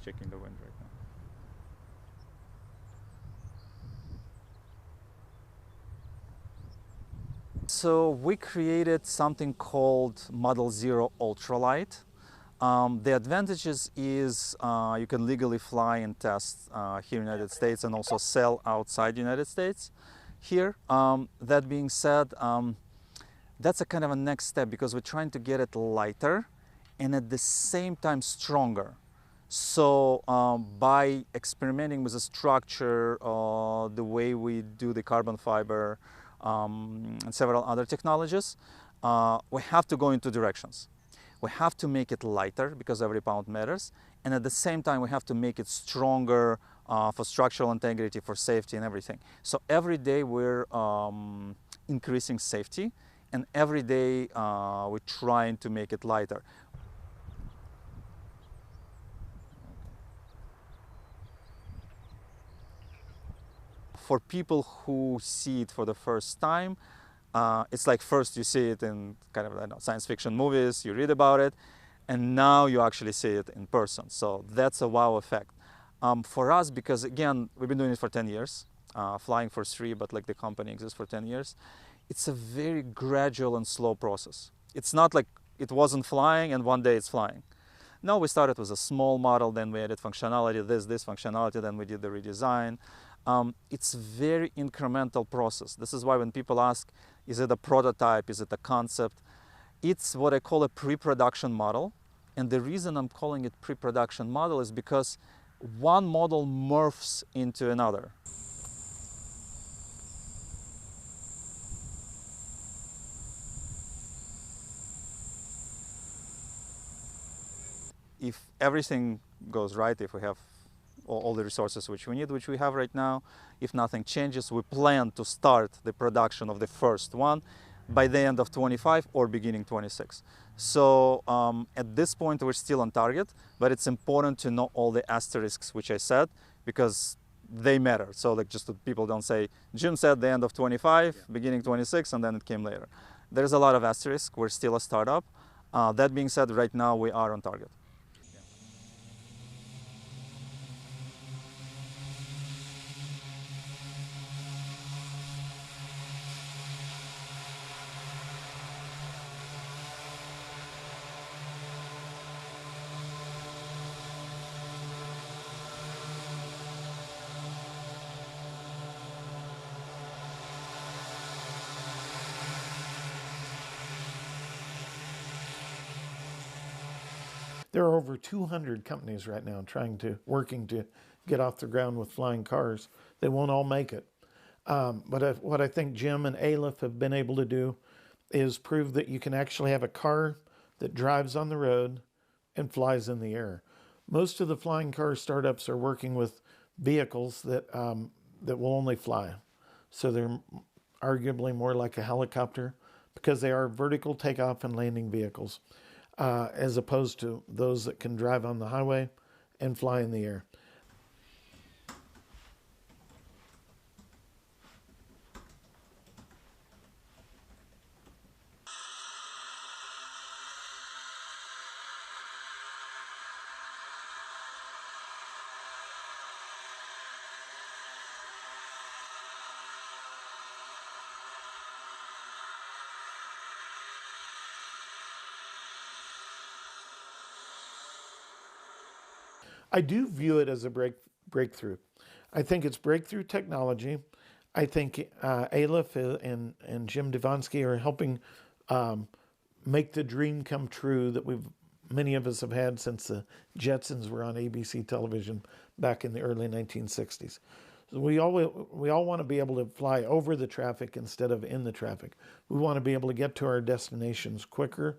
checking the wind right now. So we created something called Model Zero Ultralight. The advantages is you can legally fly and test here in the United States and also sell outside the United States here. That being said, that's a kind of a next step because we're trying to get it lighter and at the same time stronger. So by experimenting with the structure, the way we do the carbon fiber, and several other technologies, we have to go in two directions. We have to make it lighter because every pound matters, and at the same time we have to make it stronger for structural integrity, for safety and everything. So every day we're increasing safety, and every day we're trying to make it lighter. For people who see it for the first time, it's like first you see it in kind of, I don't know, science fiction movies, you read about it, and now you actually see it in person. So that's a wow effect. For us, because again, we've been doing it for 10 years, flying for free, but like the company exists for 10 years, it's a very gradual and slow process. It's not like it wasn't flying and one day it's flying. No, we started with a small model, then we added functionality, this functionality, then we did the redesign. It's a very incremental process. This is why when people ask, is it a prototype, is it a concept? It's what I call a pre-production model. And the reason I'm calling it pre-production model is because one model morphs into another. If everything goes right, if we have all the resources which we need, which we have right now, if nothing changes, we plan to start the production of the first one by the end of 25 or beginning 26. So at this point, we're still on target, but it's important to know all the asterisks which I said, because they matter. So like just so people don't say, Jim said the end of 25, yeah, beginning 26, and then it came later. There's a lot of asterisks. We're still a startup. That being said, right now we are on target. There are over 200 companies right now working to get off the ground with flying cars. They won't all make it. But what I think Jim and Alef have been able to do is prove that you can actually have a car that drives on the road and flies in the air. Most of the flying car startups are working with vehicles that will only fly. So they're arguably more like a helicopter because they are vertical takeoff and landing vehicles. As opposed to those that can drive on the highway and fly in the air. I do view it as a breakthrough. I think it's breakthrough technology. I think Alef and Jim Dukhovny are helping make the dream come true that many of us have had since the Jetsons were on ABC television back in the early 1960s. So we all want to be able to fly over the traffic instead of in the traffic. We want to be able to get to our destinations quicker.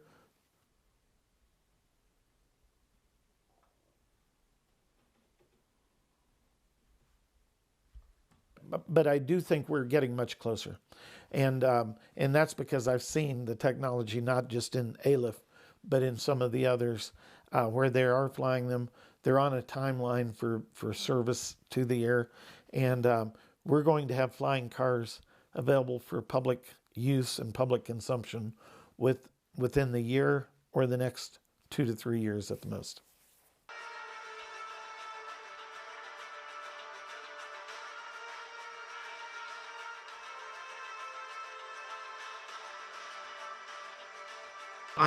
But I do think we're getting much closer. And that's because I've seen the technology not just in Alef, but in some of the others where they are flying them. They're on a timeline for service to the air. And we're going to have flying cars available for public use and public consumption within the year or the next 2 to 3 years at the most.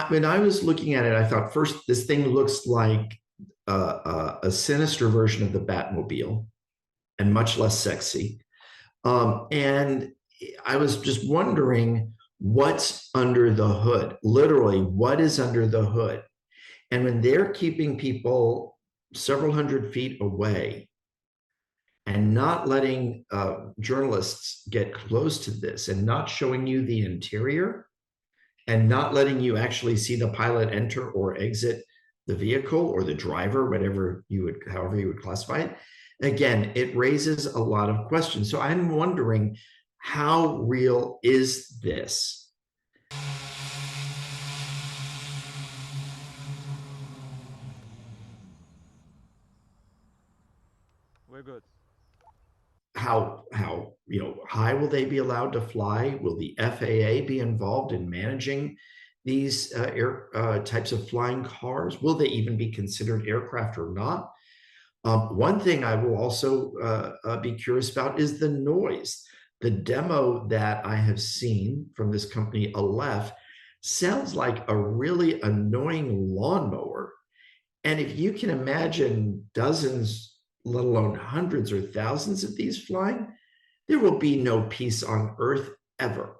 When I was looking at it, I thought first, this thing looks like a sinister version of the Batmobile and much less sexy. And I was just wondering what's under the hood. Literally, what is under the hood? And when they're keeping people several hundred feet away and not letting journalists get close to this and not showing you the interior and not letting you actually see the pilot enter or exit the vehicle or the driver, whatever you would, however you would classify it, again, it raises a lot of questions. So I'm wondering, how real is this? We're good. How high will they be allowed to fly? Will the FAA be involved in managing these air types of flying cars? Will they even be considered aircraft or not? One thing I will also be curious about is the noise. The demo that I have seen from this company, Alef, sounds like a really annoying lawnmower. And if you can imagine dozens, let alone hundreds or thousands of these flying, there will be no peace on earth ever.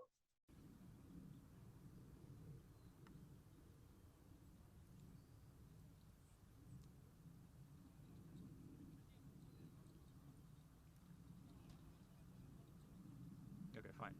Okay, fine.